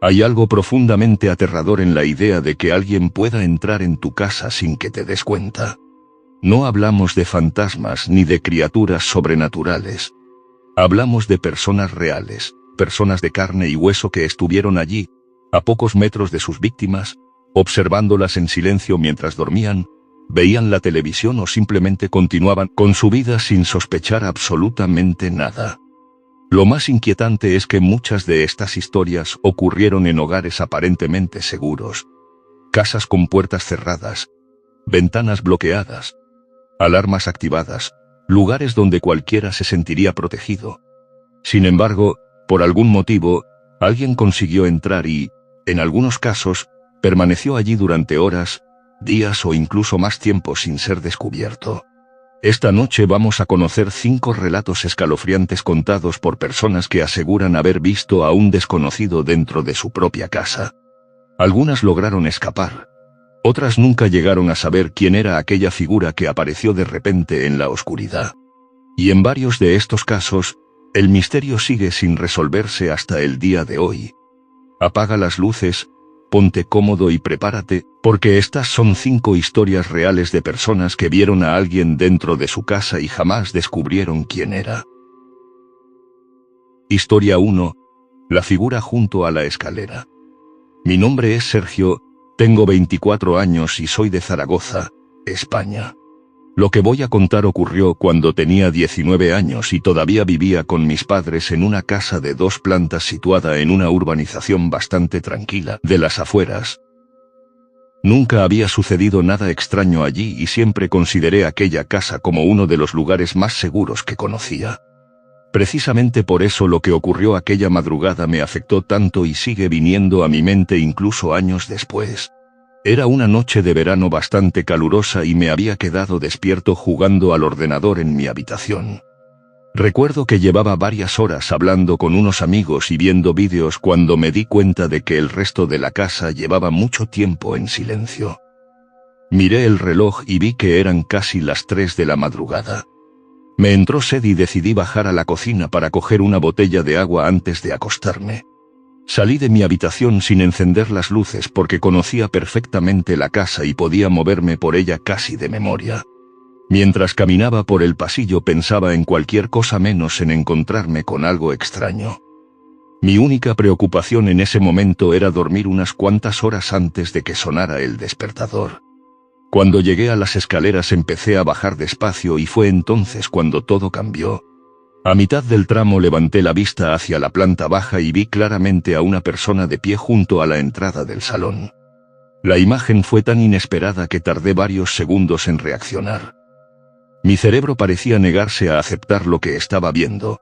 Hay algo profundamente aterrador en la idea de que alguien pueda entrar en tu casa sin que te des cuenta. No hablamos de fantasmas ni de criaturas sobrenaturales. Hablamos de personas reales, personas de carne y hueso que estuvieron allí, a pocos metros de sus víctimas, observándolas en silencio mientras dormían, veían la televisión o simplemente continuaban con su vida sin sospechar absolutamente nada. Lo más inquietante es que muchas de estas historias ocurrieron en hogares aparentemente seguros. Casas con puertas cerradas, ventanas bloqueadas, alarmas activadas, lugares donde cualquiera se sentiría protegido. Sin embargo, por algún motivo, alguien consiguió entrar y, en algunos casos, permaneció allí durante horas, días o incluso más tiempo sin ser descubierto. Esta noche vamos a conocer 5 relatos escalofriantes contados por personas que aseguran haber visto a un desconocido dentro de su propia casa. Algunas lograron escapar. Otras nunca llegaron a saber quién era aquella figura que apareció de repente en la oscuridad. Y en varios de estos casos, el misterio sigue sin resolverse hasta el día de hoy. Apaga las luces, ponte cómodo y prepárate, porque estas son 5 historias reales de personas que vieron a alguien dentro de su casa y jamás descubrieron quién era. Historia 1. La figura junto a la escalera. Mi nombre es Sergio, tengo 24 años y soy de Zaragoza, España. Lo que voy a contar ocurrió cuando tenía 19 años y todavía vivía con mis padres en una casa de 2 plantas situada en una urbanización bastante tranquila de las afueras. Nunca había sucedido nada extraño allí y siempre consideré aquella casa como uno de los lugares más seguros que conocía. Precisamente por eso lo que ocurrió aquella madrugada me afectó tanto y sigue viniendo a mi mente incluso años después. Era una noche de verano bastante calurosa y me había quedado despierto jugando al ordenador en mi habitación. Recuerdo que llevaba varias horas hablando con unos amigos y viendo vídeos cuando me di cuenta de que el resto de la casa llevaba mucho tiempo en silencio. Miré el reloj y vi que eran casi las 3 de la madrugada. Me entró sed y decidí bajar a la cocina para coger una botella de agua antes de acostarme. Salí de mi habitación sin encender las luces porque conocía perfectamente la casa y podía moverme por ella casi de memoria. Mientras caminaba por el pasillo pensaba en cualquier cosa menos en encontrarme con algo extraño. Mi única preocupación en ese momento era dormir unas cuantas horas antes de que sonara el despertador. Cuando llegué a las escaleras empecé a bajar despacio y fue entonces cuando todo cambió. A mitad del tramo levanté la vista hacia la planta baja y vi claramente a una persona de pie junto a la entrada del salón. La imagen fue tan inesperada que tardé varios segundos en reaccionar. Mi cerebro parecía negarse a aceptar lo que estaba viendo.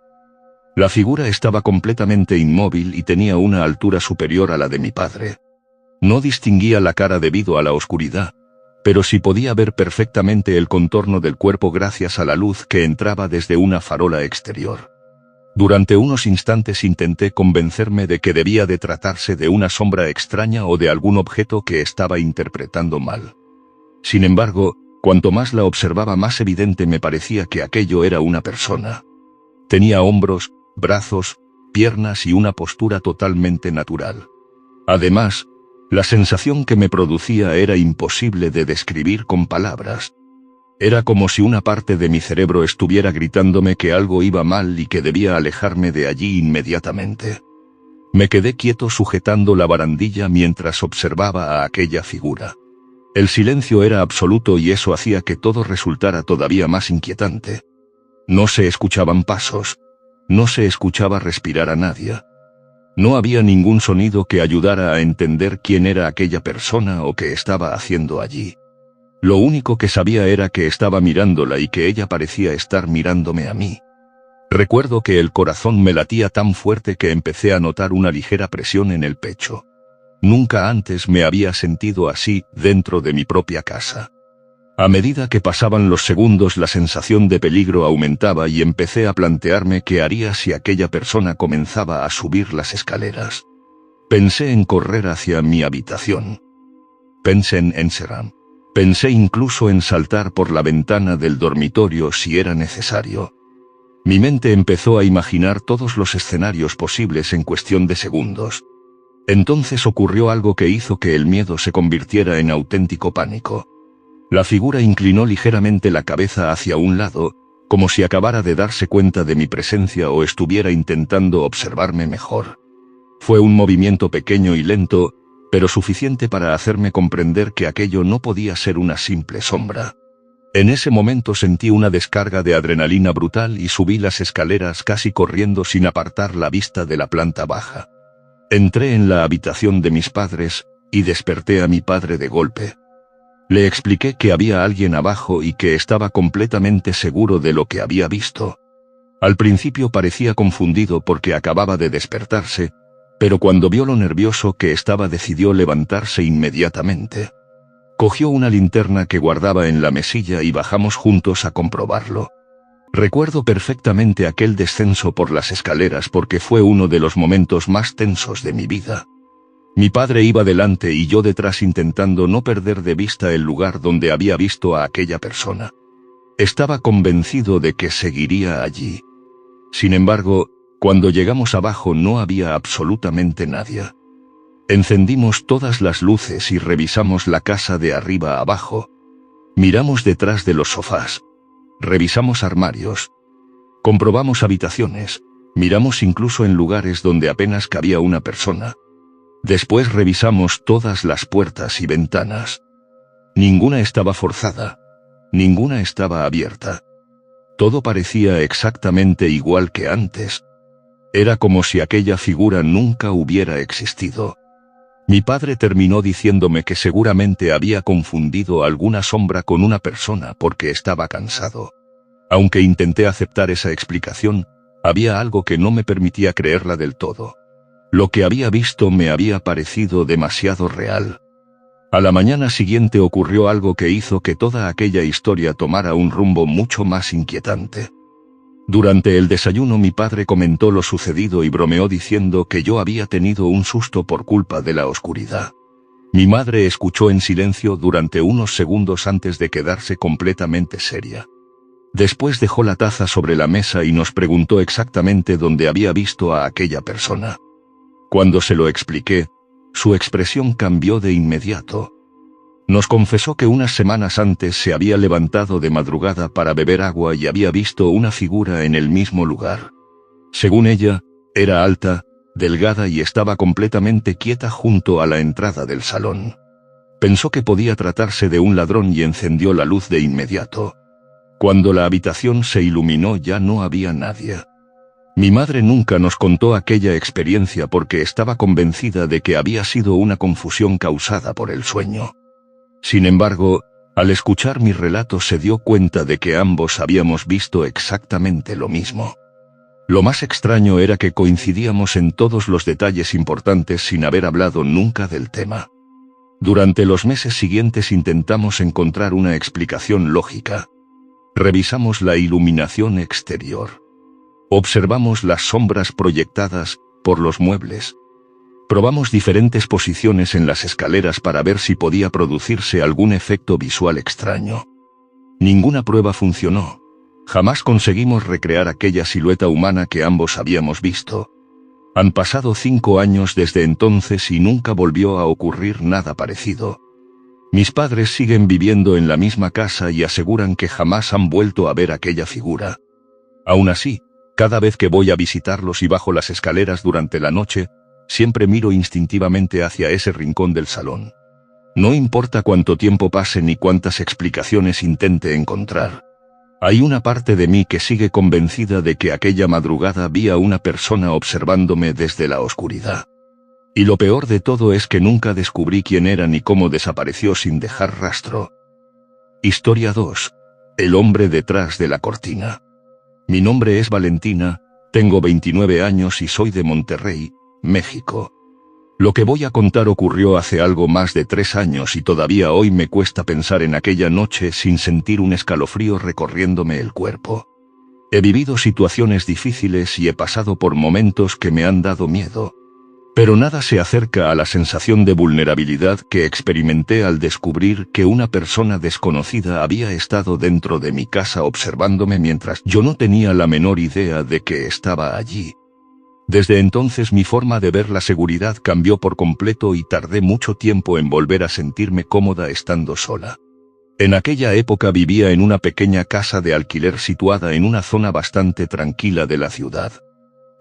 La figura estaba completamente inmóvil y tenía una altura superior a la de mi padre. No distinguía la cara debido a la oscuridad, pero sí podía ver perfectamente el contorno del cuerpo gracias a la luz que entraba desde una farola exterior. Durante unos instantes intenté convencerme de que debía de tratarse de una sombra extraña o de algún objeto que estaba interpretando mal. Sin embargo, cuanto más la observaba más evidente me parecía que aquello era una persona. Tenía hombros, brazos, piernas y una postura totalmente natural. Además, la sensación que me producía era imposible de describir con palabras. Era como si una parte de mi cerebro estuviera gritándome que algo iba mal y que debía alejarme de allí inmediatamente. Me quedé quieto sujetando la barandilla mientras observaba a aquella figura. El silencio era absoluto y eso hacía que todo resultara todavía más inquietante. No se escuchaban pasos, no se escuchaba respirar a nadie. No había ningún sonido que ayudara a entender quién era aquella persona o qué estaba haciendo allí. Lo único que sabía era que estaba mirándola y que ella parecía estar mirándome a mí. Recuerdo que el corazón me latía tan fuerte que empecé a notar una ligera presión en el pecho. Nunca antes me había sentido así dentro de mi propia casa. A medida que pasaban los segundos la sensación de peligro aumentaba y empecé a plantearme qué haría si aquella persona comenzaba a subir las escaleras. Pensé en correr hacia mi habitación. Pensé en encerrarme. Pensé incluso en saltar por la ventana del dormitorio si era necesario. Mi mente empezó a imaginar todos los escenarios posibles en cuestión de segundos. Entonces ocurrió algo que hizo que el miedo se convirtiera en auténtico pánico. La figura inclinó ligeramente la cabeza hacia un lado, como si acabara de darse cuenta de mi presencia o estuviera intentando observarme mejor. Fue un movimiento pequeño y lento, pero suficiente para hacerme comprender que aquello no podía ser una simple sombra. En ese momento sentí una descarga de adrenalina brutal y subí las escaleras casi corriendo sin apartar la vista de la planta baja. Entré en la habitación de mis padres y desperté a mi padre de golpe. Le expliqué que había alguien abajo y que estaba completamente seguro de lo que había visto. Al principio parecía confundido porque acababa de despertarse, pero cuando vio lo nervioso que estaba decidió levantarse inmediatamente. Cogió una linterna que guardaba en la mesilla y bajamos juntos a comprobarlo. Recuerdo perfectamente aquel descenso por las escaleras porque fue uno de los momentos más tensos de mi vida. Mi padre iba delante y yo detrás intentando no perder de vista el lugar donde había visto a aquella persona. Estaba convencido de que seguiría allí. Sin embargo, cuando llegamos abajo no había absolutamente nadie. Encendimos todas las luces y revisamos la casa de arriba a abajo. Miramos detrás de los sofás. Revisamos armarios. Comprobamos habitaciones. Miramos incluso en lugares donde apenas cabía una persona. Después revisamos todas las puertas y ventanas. Ninguna estaba forzada. Ninguna estaba abierta. Todo parecía exactamente igual que antes. Era como si aquella figura nunca hubiera existido. Mi padre terminó diciéndome que seguramente había confundido alguna sombra con una persona porque estaba cansado. Aunque intenté aceptar esa explicación, había algo que no me permitía creerla del todo. Lo que había visto me había parecido demasiado real. A la mañana siguiente ocurrió algo que hizo que toda aquella historia tomara un rumbo mucho más inquietante. Durante el desayuno mi padre comentó lo sucedido y bromeó diciendo que yo había tenido un susto por culpa de la oscuridad. Mi madre escuchó en silencio durante unos segundos antes de quedarse completamente seria. Después dejó la taza sobre la mesa y nos preguntó exactamente dónde había visto a aquella persona. Cuando se lo expliqué, su expresión cambió de inmediato. Nos confesó que unas semanas antes se había levantado de madrugada para beber agua y había visto una figura en el mismo lugar. Según ella, era alta, delgada y estaba completamente quieta junto a la entrada del salón. Pensó que podía tratarse de un ladrón y encendió la luz de inmediato. Cuando la habitación se iluminó ya no había nadie. Mi madre nunca nos contó aquella experiencia porque estaba convencida de que había sido una confusión causada por el sueño. Sin embargo, al escuchar mi relato se dio cuenta de que ambos habíamos visto exactamente lo mismo. Lo más extraño era que coincidíamos en todos los detalles importantes sin haber hablado nunca del tema. Durante los meses siguientes intentamos encontrar una explicación lógica. Revisamos la iluminación exterior. Observamos las sombras proyectadas por los muebles. Probamos diferentes posiciones en las escaleras para ver si podía producirse algún efecto visual extraño. Ninguna prueba funcionó. Jamás conseguimos recrear aquella silueta humana que ambos habíamos visto. Han pasado 5 años desde entonces y nunca volvió a ocurrir nada parecido. Mis padres siguen viviendo en la misma casa y aseguran que jamás han vuelto a ver aquella figura. Aún así, cada vez que voy a visitarlos y bajo las escaleras durante la noche, siempre miro instintivamente hacia ese rincón del salón. No importa cuánto tiempo pase ni cuántas explicaciones intente encontrar. Hay una parte de mí que sigue convencida de que aquella madrugada vi a una persona observándome desde la oscuridad. Y lo peor de todo es que nunca descubrí quién era ni cómo desapareció sin dejar rastro. Historia 2. El hombre detrás de la cortina. Mi nombre es Valentina, tengo 29 años y soy de Monterrey, México. Lo que voy a contar ocurrió hace algo más de 3 años y todavía hoy me cuesta pensar en aquella noche sin sentir un escalofrío recorriéndome el cuerpo. He vivido situaciones difíciles y he pasado por momentos que me han dado miedo. Pero nada se acerca a la sensación de vulnerabilidad que experimenté al descubrir que una persona desconocida había estado dentro de mi casa observándome mientras yo no tenía la menor idea de que estaba allí. Desde entonces mi forma de ver la seguridad cambió por completo y tardé mucho tiempo en volver a sentirme cómoda estando sola. En aquella época vivía en una pequeña casa de alquiler situada en una zona bastante tranquila de la ciudad.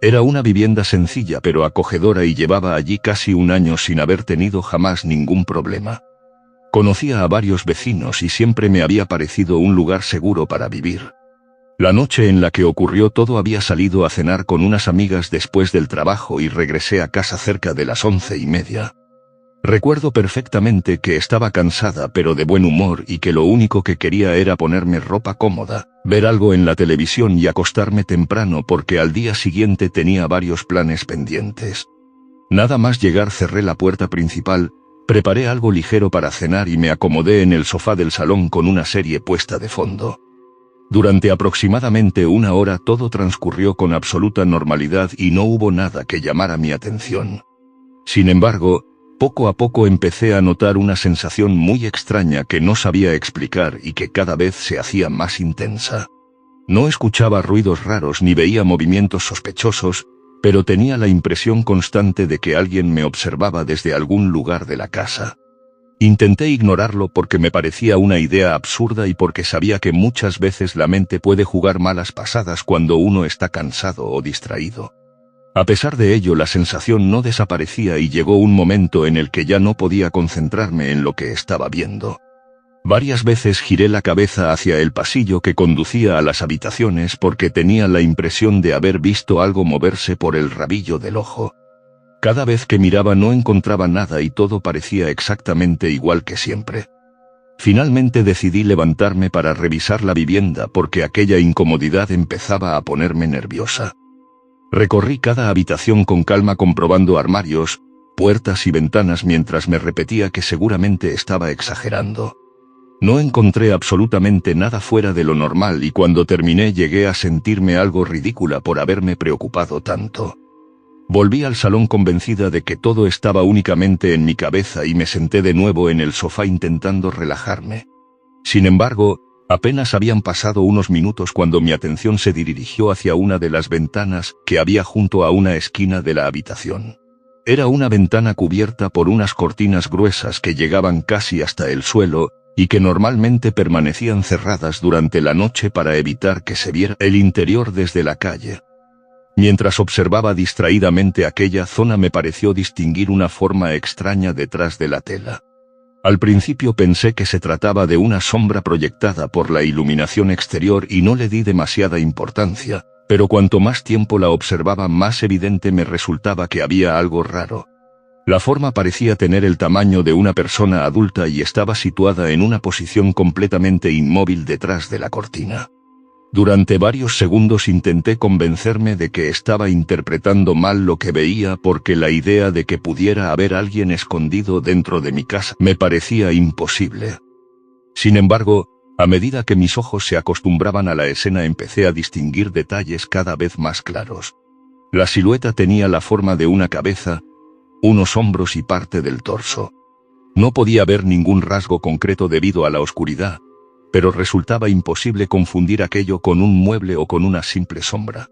Era una vivienda sencilla pero acogedora y llevaba allí casi un año sin haber tenido jamás ningún problema. Conocía a varios vecinos y siempre me había parecido un lugar seguro para vivir. La noche en la que ocurrió todo había salido a cenar con unas amigas después del trabajo y regresé a casa cerca de las 11:30. Recuerdo perfectamente que estaba cansada pero de buen humor y que lo único que quería era ponerme ropa cómoda, ver algo en la televisión y acostarme temprano porque al día siguiente tenía varios planes pendientes. Nada más llegar cerré la puerta principal, preparé algo ligero para cenar y me acomodé en el sofá del salón con una serie puesta de fondo. Durante aproximadamente una hora todo transcurrió con absoluta normalidad y no hubo nada que llamara mi atención. Sin embargo, poco a poco empecé a notar una sensación muy extraña que no sabía explicar y que cada vez se hacía más intensa. No escuchaba ruidos raros ni veía movimientos sospechosos, pero tenía la impresión constante de que alguien me observaba desde algún lugar de la casa. Intenté ignorarlo porque me parecía una idea absurda y porque sabía que muchas veces la mente puede jugar malas pasadas cuando uno está cansado o distraído. A pesar de ello, la sensación no desaparecía y llegó un momento en el que ya no podía concentrarme en lo que estaba viendo. Varias veces giré la cabeza hacia el pasillo que conducía a las habitaciones porque tenía la impresión de haber visto algo moverse por el rabillo del ojo. Cada vez que miraba no encontraba nada y todo parecía exactamente igual que siempre. Finalmente decidí levantarme para revisar la vivienda porque aquella incomodidad empezaba a ponerme nerviosa. Recorrí cada habitación con calma comprobando armarios, puertas y ventanas mientras me repetía que seguramente estaba exagerando. No encontré absolutamente nada fuera de lo normal y cuando terminé llegué a sentirme algo ridícula por haberme preocupado tanto. Volví al salón convencida de que todo estaba únicamente en mi cabeza y me senté de nuevo en el sofá intentando relajarme. Sin embargo, apenas habían pasado unos minutos cuando mi atención se dirigió hacia una de las ventanas que había junto a una esquina de la habitación. Era una ventana cubierta por unas cortinas gruesas que llegaban casi hasta el suelo y que normalmente permanecían cerradas durante la noche para evitar que se viera el interior desde la calle. Mientras observaba distraídamente aquella zona me pareció distinguir una forma extraña detrás de la tela. Al principio pensé que se trataba de una sombra proyectada por la iluminación exterior y no le di demasiada importancia, pero cuanto más tiempo la observaba más evidente me resultaba que había algo raro. La forma parecía tener el tamaño de una persona adulta y estaba situada en una posición completamente inmóvil detrás de la cortina. Durante varios segundos intenté convencerme de que estaba interpretando mal lo que veía porque la idea de que pudiera haber alguien escondido dentro de mi casa me parecía imposible. Sin embargo, a medida que mis ojos se acostumbraban a la escena empecé a distinguir detalles cada vez más claros. La silueta tenía la forma de una cabeza, unos hombros y parte del torso. No podía ver ningún rasgo concreto debido a la oscuridad, pero resultaba imposible confundir aquello con un mueble o con una simple sombra.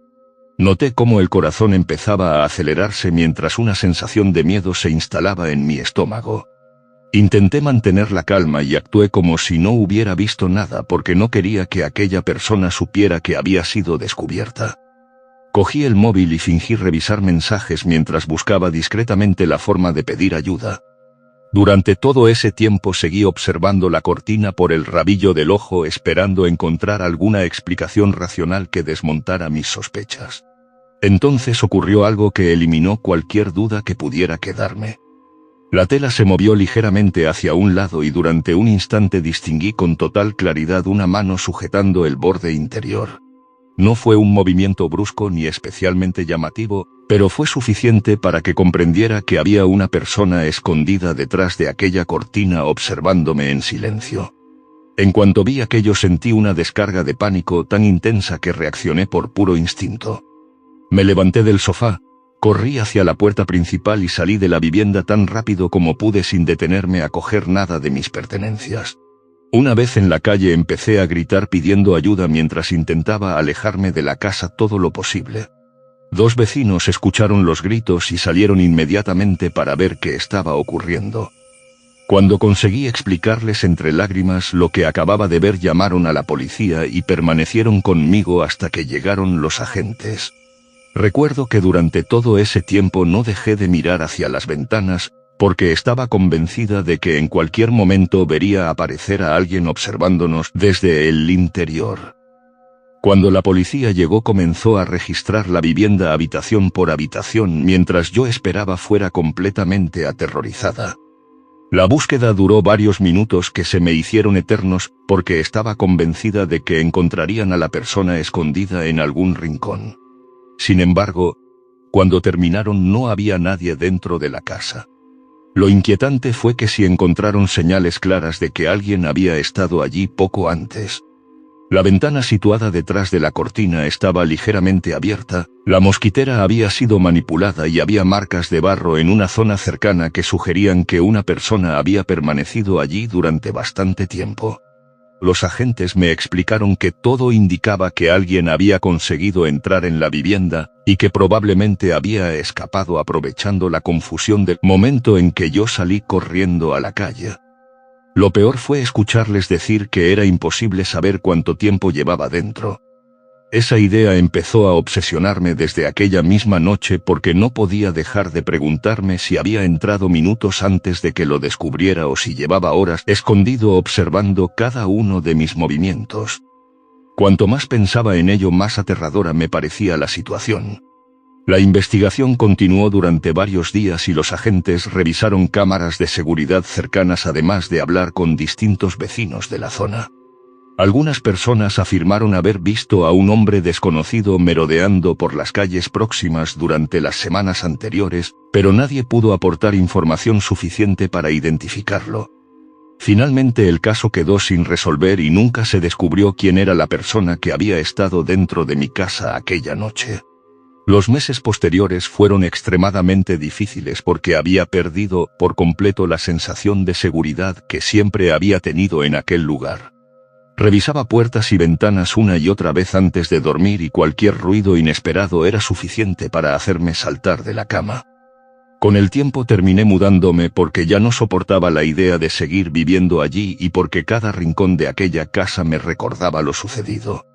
Noté cómo el corazón empezaba a acelerarse mientras una sensación de miedo se instalaba en mi estómago. Intenté mantener la calma y actué como si no hubiera visto nada porque no quería que aquella persona supiera que había sido descubierta. Cogí el móvil y fingí revisar mensajes mientras buscaba discretamente la forma de pedir ayuda. Durante todo ese tiempo seguí observando la cortina por el rabillo del ojo esperando encontrar alguna explicación racional que desmontara mis sospechas. Entonces ocurrió algo que eliminó cualquier duda que pudiera quedarme. La tela se movió ligeramente hacia un lado y durante un instante distinguí con total claridad una mano sujetando el borde interior. No fue un movimiento brusco ni especialmente llamativo, pero fue suficiente para que comprendiera que había una persona escondida detrás de aquella cortina observándome en silencio. En cuanto vi aquello sentí una descarga de pánico tan intensa que reaccioné por puro instinto. Me levanté del sofá, corrí hacia la puerta principal y salí de la vivienda tan rápido como pude sin detenerme a coger nada de mis pertenencias. Una vez en la calle empecé a gritar pidiendo ayuda mientras intentaba alejarme de la casa todo lo posible. 2 vecinos escucharon los gritos y salieron inmediatamente para ver qué estaba ocurriendo. Cuando conseguí explicarles entre lágrimas lo que acababa de ver, llamaron a la policía y permanecieron conmigo hasta que llegaron los agentes. Recuerdo que durante todo ese tiempo no dejé de mirar hacia las ventanas, porque estaba convencida de que en cualquier momento vería aparecer a alguien observándonos desde el interior. Cuando la policía llegó, comenzó a registrar la vivienda habitación por habitación mientras yo esperaba fuera completamente aterrorizada. La búsqueda duró varios minutos que se me hicieron eternos porque estaba convencida de que encontrarían a la persona escondida en algún rincón. Sin embargo, cuando terminaron no había nadie dentro de la casa. Lo inquietante fue que sí encontraron señales claras de que alguien había estado allí poco antes. La ventana situada detrás de la cortina estaba ligeramente abierta, la mosquitera había sido manipulada y había marcas de barro en una zona cercana que sugerían que una persona había permanecido allí durante bastante tiempo. Los agentes me explicaron que todo indicaba que alguien había conseguido entrar en la vivienda y que probablemente había escapado aprovechando la confusión del momento en que yo salí corriendo a la calle. Lo peor fue escucharles decir que era imposible saber cuánto tiempo llevaba dentro. Esa idea empezó a obsesionarme desde aquella misma noche porque no podía dejar de preguntarme si había entrado minutos antes de que lo descubriera o si llevaba horas escondido observando cada uno de mis movimientos. Cuanto más pensaba en ello, más aterradora me parecía la situación. La investigación continuó durante varios días y los agentes revisaron cámaras de seguridad cercanas además de hablar con distintos vecinos de la zona. Algunas personas afirmaron haber visto a un hombre desconocido merodeando por las calles próximas durante las semanas anteriores, pero nadie pudo aportar información suficiente para identificarlo. Finalmente el caso quedó sin resolver y nunca se descubrió quién era la persona que había estado dentro de mi casa aquella noche. Los meses posteriores fueron extremadamente difíciles porque había perdido por completo la sensación de seguridad que siempre había tenido en aquel lugar. Revisaba puertas y ventanas una y otra vez antes de dormir y cualquier ruido inesperado era suficiente para hacerme saltar de la cama. Con el tiempo terminé mudándome porque ya no soportaba la idea de seguir viviendo allí y porque cada rincón de aquella casa me recordaba lo sucedido.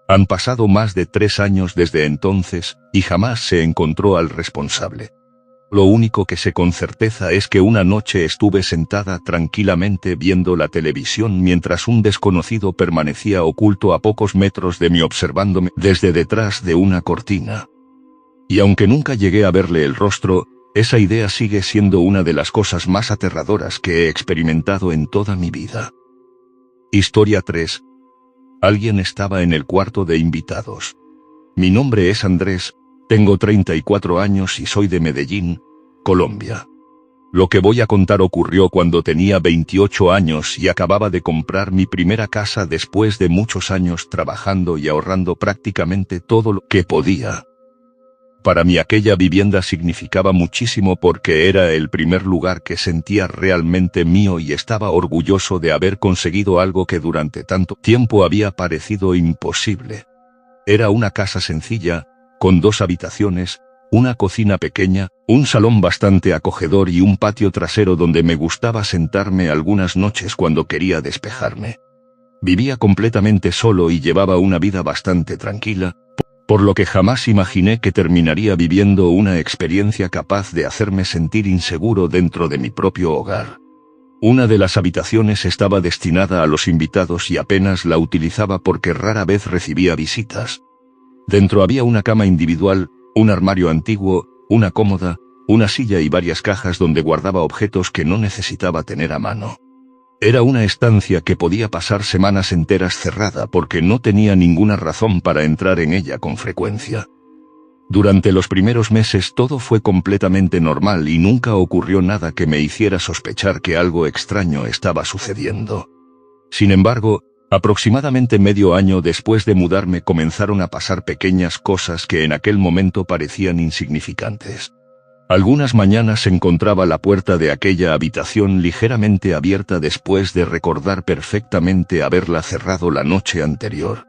Han pasado más de 3 años desde entonces, y jamás se encontró al responsable. Lo único que sé con certeza es que una noche estuve sentada tranquilamente viendo la televisión mientras un desconocido permanecía oculto a pocos metros de mí observándome desde detrás de una cortina. Y aunque nunca llegué a verle el rostro, esa idea sigue siendo una de las cosas más aterradoras que he experimentado en toda mi vida. Historia 3. Alguien estaba en el cuarto de invitados. Mi nombre es Andrés, tengo 34 años y soy de Medellín, Colombia. Lo que voy a contar ocurrió cuando tenía 28 años y acababa de comprar mi primera casa después de muchos años trabajando y ahorrando prácticamente todo lo que podía. Para mí aquella vivienda significaba muchísimo porque era el primer lugar que sentía realmente mío y estaba orgulloso de haber conseguido algo que durante tanto tiempo había parecido imposible. Era una casa sencilla, con 2 habitaciones, una cocina pequeña, un salón bastante acogedor y un patio trasero donde me gustaba sentarme algunas noches cuando quería despejarme. Vivía completamente solo y llevaba una vida bastante tranquila, por lo que jamás imaginé que terminaría viviendo una experiencia capaz de hacerme sentir inseguro dentro de mi propio hogar. Una de las habitaciones estaba destinada a los invitados y apenas la utilizaba porque rara vez recibía visitas. Dentro había una cama individual, un armario antiguo, una cómoda, una silla y varias cajas donde guardaba objetos que no necesitaba tener a mano. Era una estancia que podía pasar semanas enteras cerrada porque no tenía ninguna razón para entrar en ella con frecuencia. Durante los primeros meses todo fue completamente normal y nunca ocurrió nada que me hiciera sospechar que algo extraño estaba sucediendo. Sin embargo, aproximadamente medio año después de mudarme comenzaron a pasar pequeñas cosas que en aquel momento parecían insignificantes. Algunas mañanas encontraba la puerta de aquella habitación ligeramente abierta después de recordar perfectamente haberla cerrado la noche anterior.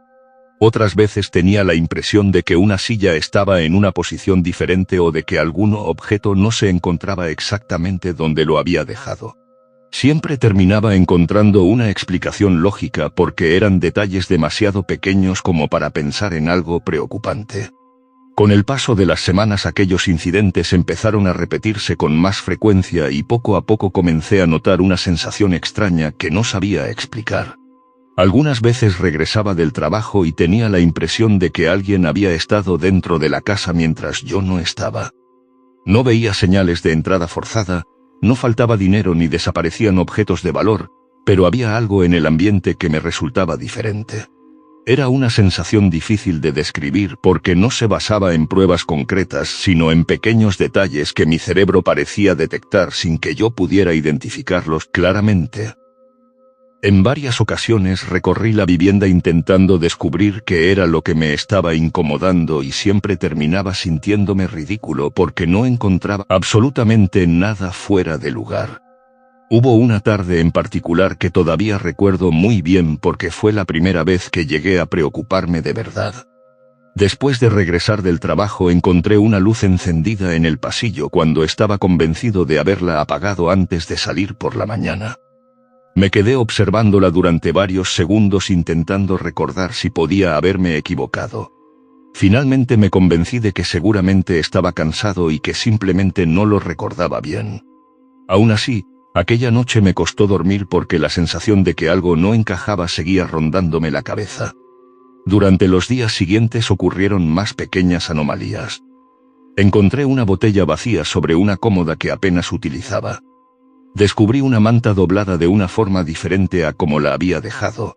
Otras veces tenía la impresión de que una silla estaba en una posición diferente o de que algún objeto no se encontraba exactamente donde lo había dejado. Siempre terminaba encontrando una explicación lógica porque eran detalles demasiado pequeños como para pensar en algo preocupante. Con el paso de las semanas aquellos incidentes empezaron a repetirse con más frecuencia y poco a poco comencé a notar una sensación extraña que no sabía explicar. Algunas veces regresaba del trabajo y tenía la impresión de que alguien había estado dentro de la casa mientras yo no estaba. No veía señales de entrada forzada, no faltaba dinero ni desaparecían objetos de valor, pero había algo en el ambiente que me resultaba diferente. Era una sensación difícil de describir porque no se basaba en pruebas concretas, sino en pequeños detalles que mi cerebro parecía detectar sin que yo pudiera identificarlos claramente. En varias ocasiones recorrí la vivienda intentando descubrir qué era lo que me estaba incomodando y siempre terminaba sintiéndome ridículo porque no encontraba absolutamente nada fuera de lugar. Hubo una tarde en particular que todavía recuerdo muy bien porque fue la primera vez que llegué a preocuparme de verdad. Después de regresar del trabajo encontré una luz encendida en el pasillo cuando estaba convencido de haberla apagado antes de salir por la mañana. Me quedé observándola durante varios segundos intentando recordar si podía haberme equivocado. Finalmente me convencí de que seguramente estaba cansado y que simplemente no lo recordaba bien. Aún así, aquella noche me costó dormir porque la sensación de que algo no encajaba seguía rondándome la cabeza. Durante los días siguientes ocurrieron más pequeñas anomalías. Encontré una botella vacía sobre una cómoda que apenas utilizaba. Descubrí una manta doblada de una forma diferente a como la había dejado.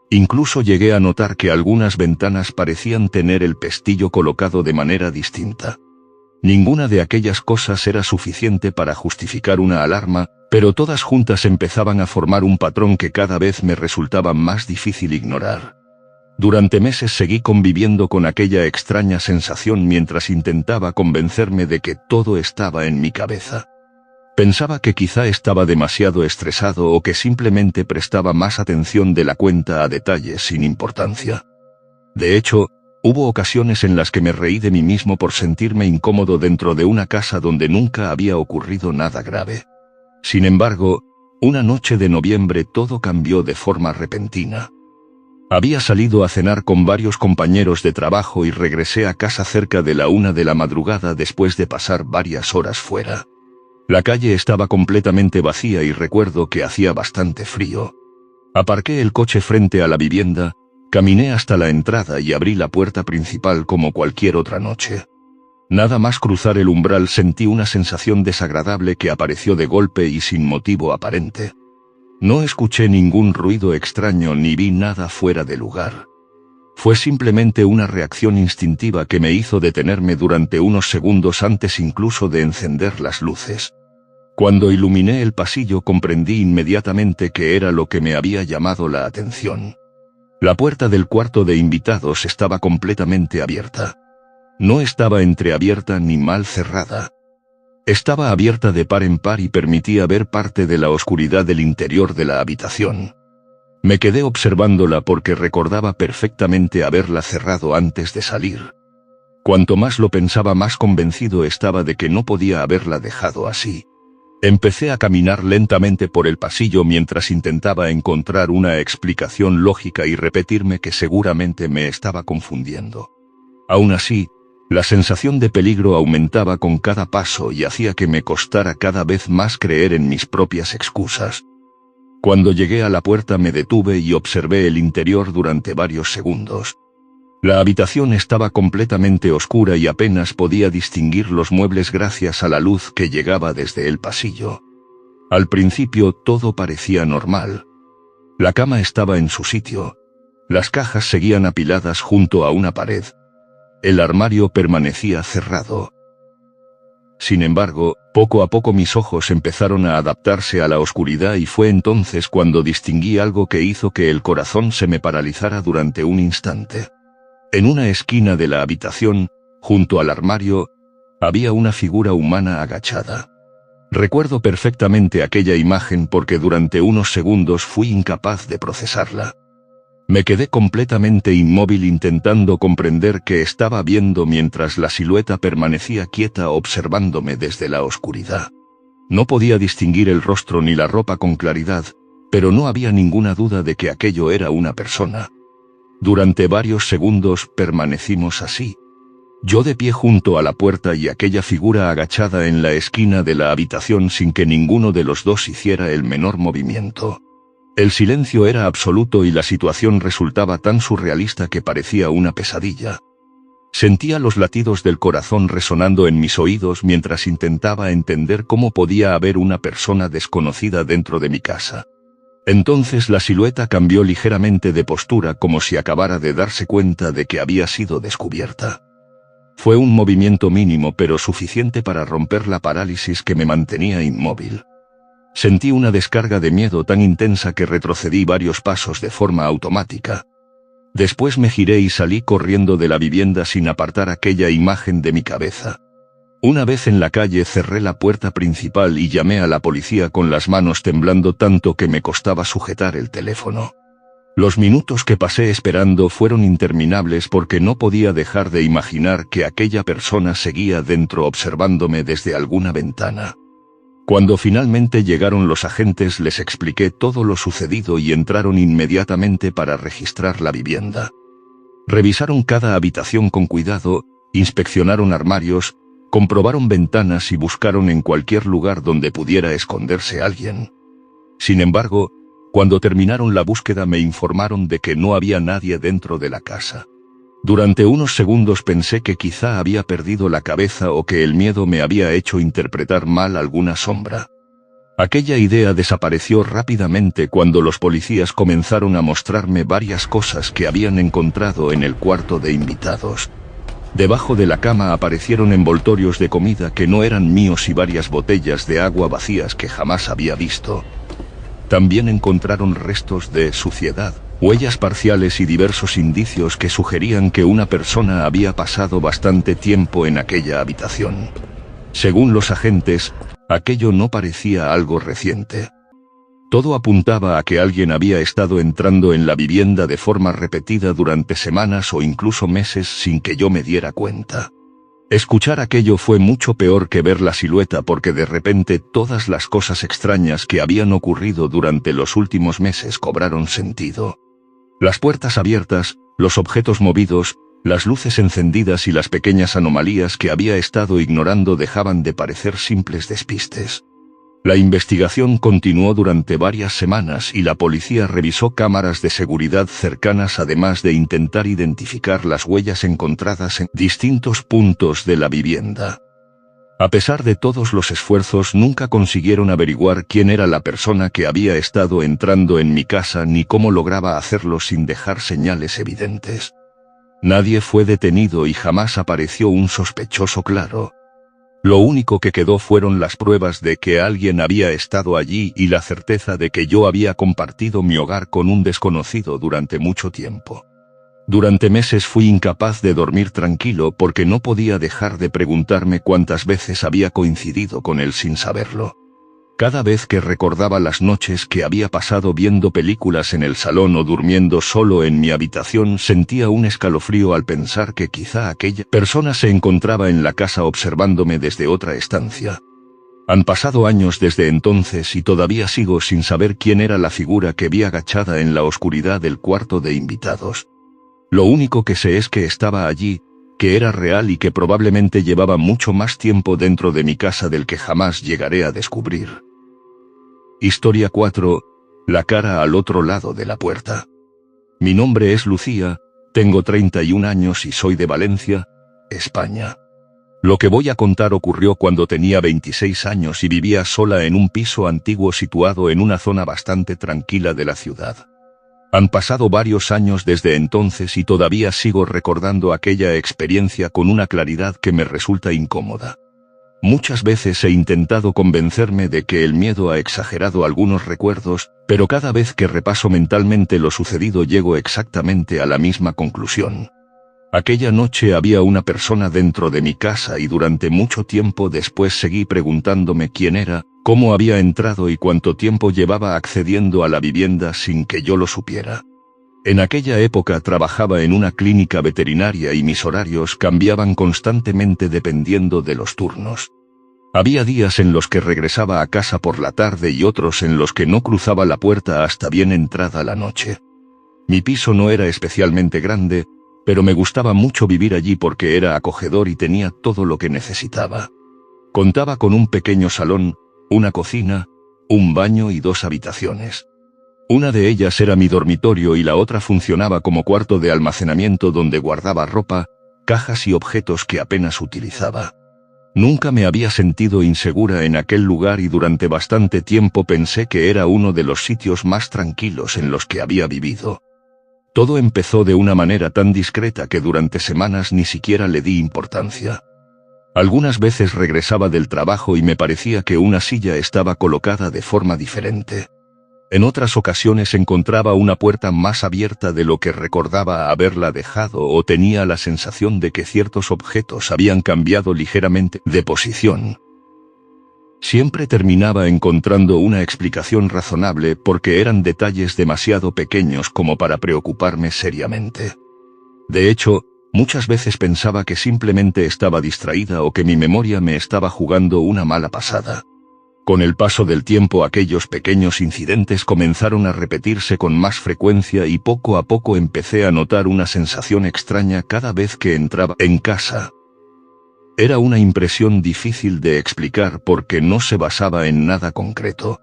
Incluso llegué a notar que algunas ventanas parecían tener el pestillo colocado de manera distinta. Ninguna de aquellas cosas era suficiente para justificar una alarma, pero todas juntas empezaban a formar un patrón que cada vez me resultaba más difícil ignorar. Durante meses seguí conviviendo con aquella extraña sensación mientras intentaba convencerme de que todo estaba en mi cabeza. Pensaba que quizá estaba demasiado estresado o que simplemente prestaba más atención de la cuenta a detalles sin importancia. De hecho, hubo ocasiones en las que me reí de mí mismo por sentirme incómodo dentro de una casa donde nunca había ocurrido nada grave. Sin embargo, una noche de noviembre todo cambió de forma repentina. Había salido a cenar con varios compañeros de trabajo y regresé a casa cerca de la 1 de la madrugada después de pasar varias horas fuera. La calle estaba completamente vacía y recuerdo que hacía bastante frío. Aparqué el coche frente a la vivienda, caminé hasta la entrada y abrí la puerta principal como cualquier otra noche. Nada más cruzar el umbral sentí una sensación desagradable que apareció de golpe y sin motivo aparente. No escuché ningún ruido extraño ni vi nada fuera de lugar. Fue simplemente una reacción instintiva que me hizo detenerme durante unos segundos antes incluso de encender las luces. Cuando iluminé el pasillo comprendí inmediatamente que era lo que me había llamado la atención. La puerta del cuarto de invitados estaba completamente abierta. No estaba entreabierta ni mal cerrada. Estaba abierta de par en par y permitía ver parte de la oscuridad del interior de la habitación. Me quedé observándola porque recordaba perfectamente haberla cerrado antes de salir. Cuanto más lo pensaba, más convencido estaba de que no podía haberla dejado así. Empecé a caminar lentamente por el pasillo mientras intentaba encontrar una explicación lógica y repetirme que seguramente me estaba confundiendo. Aún así, la sensación de peligro aumentaba con cada paso y hacía que me costara cada vez más creer en mis propias excusas. Cuando llegué a la puerta me detuve y observé el interior durante varios segundos. La habitación estaba completamente oscura y apenas podía distinguir los muebles gracias a la luz que llegaba desde el pasillo. Al principio todo parecía normal. La cama estaba en su sitio. Las cajas seguían apiladas junto a una pared. El armario permanecía cerrado. Sin embargo, poco a poco mis ojos empezaron a adaptarse a la oscuridad y fue entonces cuando distinguí algo que hizo que el corazón se me paralizara durante un instante. En una esquina de la habitación, junto al armario, había una figura humana agachada. Recuerdo perfectamente aquella imagen porque durante unos segundos fui incapaz de procesarla. Me quedé completamente inmóvil intentando comprender qué estaba viendo mientras la silueta permanecía quieta observándome desde la oscuridad. No podía distinguir el rostro ni la ropa con claridad, pero no había ninguna duda de que aquello era una persona. Durante varios segundos permanecimos así. Yo de pie junto a la puerta y aquella figura agachada en la esquina de la habitación sin que ninguno de los dos hiciera el menor movimiento. El silencio era absoluto y la situación resultaba tan surrealista que parecía una pesadilla. Sentía los latidos del corazón resonando en mis oídos mientras intentaba entender cómo podía haber una persona desconocida dentro de mi casa. Entonces la silueta cambió ligeramente de postura como si acabara de darse cuenta de que había sido descubierta. Fue un movimiento mínimo pero suficiente para romper la parálisis que me mantenía inmóvil. Sentí una descarga de miedo tan intensa que retrocedí varios pasos de forma automática. Después me giré y salí corriendo de la vivienda sin apartar aquella imagen de mi cabeza. Una vez en la calle cerré la puerta principal y llamé a la policía con las manos temblando tanto que me costaba sujetar el teléfono. Los minutos que pasé esperando fueron interminables porque no podía dejar de imaginar que aquella persona seguía dentro observándome desde alguna ventana. Cuando finalmente llegaron los agentes les expliqué todo lo sucedido y entraron inmediatamente para registrar la vivienda. Revisaron cada habitación con cuidado, inspeccionaron armarios, comprobaron ventanas y buscaron en cualquier lugar donde pudiera esconderse alguien. Sin embargo, cuando terminaron la búsqueda me informaron de que no había nadie dentro de la casa. Durante unos segundos pensé que quizá había perdido la cabeza o que el miedo me había hecho interpretar mal alguna sombra. Aquella idea desapareció rápidamente cuando los policías comenzaron a mostrarme varias cosas que habían encontrado en el cuarto de invitados. Debajo de la cama aparecieron envoltorios de comida que no eran míos y varias botellas de agua vacías que jamás había visto. También encontraron restos de suciedad, huellas parciales y diversos indicios que sugerían que una persona había pasado bastante tiempo en aquella habitación. Según los agentes, aquello no parecía algo reciente. Todo apuntaba a que alguien había estado entrando en la vivienda de forma repetida durante semanas o incluso meses sin que yo me diera cuenta. Escuchar aquello fue mucho peor que ver la silueta porque de repente todas las cosas extrañas que habían ocurrido durante los últimos meses cobraron sentido. Las puertas abiertas, los objetos movidos, las luces encendidas y las pequeñas anomalías que había estado ignorando dejaban de parecer simples despistes. La investigación continuó durante varias semanas y la policía revisó cámaras de seguridad cercanas además de intentar identificar las huellas encontradas en distintos puntos de la vivienda. A pesar de todos los esfuerzos nunca consiguieron averiguar quién era la persona que había estado entrando en mi casa ni cómo lograba hacerlo sin dejar señales evidentes. Nadie fue detenido y jamás apareció un sospechoso claro. Lo único que quedó fueron las pruebas de que alguien había estado allí y la certeza de que yo había compartido mi hogar con un desconocido durante mucho tiempo. Durante meses fui incapaz de dormir tranquilo porque no podía dejar de preguntarme cuántas veces había coincidido con él sin saberlo. Cada vez que recordaba las noches que había pasado viendo películas en el salón o durmiendo solo en mi habitación sentía un escalofrío al pensar que quizá aquella persona se encontraba en la casa observándome desde otra estancia. Han pasado años desde entonces y todavía sigo sin saber quién era la figura que vi agachada en la oscuridad del cuarto de invitados. Lo único que sé es que estaba allí, que era real y que probablemente llevaba mucho más tiempo dentro de mi casa del que jamás llegaré a descubrir. Historia 4. La cara al otro lado de la puerta. Mi nombre es Lucía, tengo 31 años y soy de Valencia, España. Lo que voy a contar ocurrió cuando tenía 26 años y vivía sola en un piso antiguo situado en una zona bastante tranquila de la ciudad. Han pasado varios años desde entonces y todavía sigo recordando aquella experiencia con una claridad que me resulta incómoda. Muchas veces he intentado convencerme de que el miedo ha exagerado algunos recuerdos, pero cada vez que repaso mentalmente lo sucedido llego exactamente a la misma conclusión. Aquella noche había una persona dentro de mi casa y durante mucho tiempo después seguí preguntándome quién era, cómo había entrado y cuánto tiempo llevaba accediendo a la vivienda sin que yo lo supiera. En aquella época trabajaba en una clínica veterinaria y mis horarios cambiaban constantemente dependiendo de los turnos. Había días en los que regresaba a casa por la tarde y otros en los que no cruzaba la puerta hasta bien entrada la noche. Mi piso no era especialmente grande, pero me gustaba mucho vivir allí porque era acogedor y tenía todo lo que necesitaba. Contaba con un pequeño salón, una cocina, un baño y 2 habitaciones. Una de ellas era mi dormitorio y la otra funcionaba como cuarto de almacenamiento donde guardaba ropa, cajas y objetos que apenas utilizaba. Nunca me había sentido insegura en aquel lugar y durante bastante tiempo pensé que era uno de los sitios más tranquilos en los que había vivido. Todo empezó de una manera tan discreta que durante semanas ni siquiera le di importancia. Algunas veces regresaba del trabajo y me parecía que una silla estaba colocada de forma diferente. En otras ocasiones encontraba una puerta más abierta de lo que recordaba haberla dejado o tenía la sensación de que ciertos objetos habían cambiado ligeramente de posición. Siempre terminaba encontrando una explicación razonable porque eran detalles demasiado pequeños como para preocuparme seriamente. De hecho, muchas veces pensaba que simplemente estaba distraída o que mi memoria me estaba jugando una mala pasada. Con el paso del tiempo aquellos pequeños incidentes comenzaron a repetirse con más frecuencia y poco a poco empecé a notar una sensación extraña cada vez que entraba en casa. Era una impresión difícil de explicar porque no se basaba en nada concreto.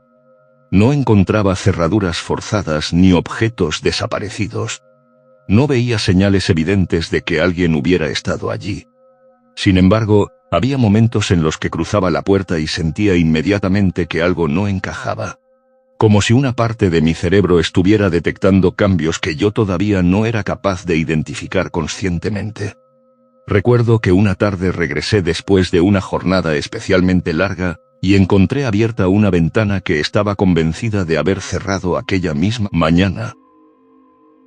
No encontraba cerraduras forzadas ni objetos desaparecidos. No veía señales evidentes de que alguien hubiera estado allí. Sin embargo, había momentos en los que cruzaba la puerta y sentía inmediatamente que algo no encajaba. Como si una parte de mi cerebro estuviera detectando cambios que yo todavía no era capaz de identificar conscientemente. Recuerdo que una tarde regresé después de una jornada especialmente larga, y encontré abierta una ventana que estaba convencida de haber cerrado aquella misma mañana.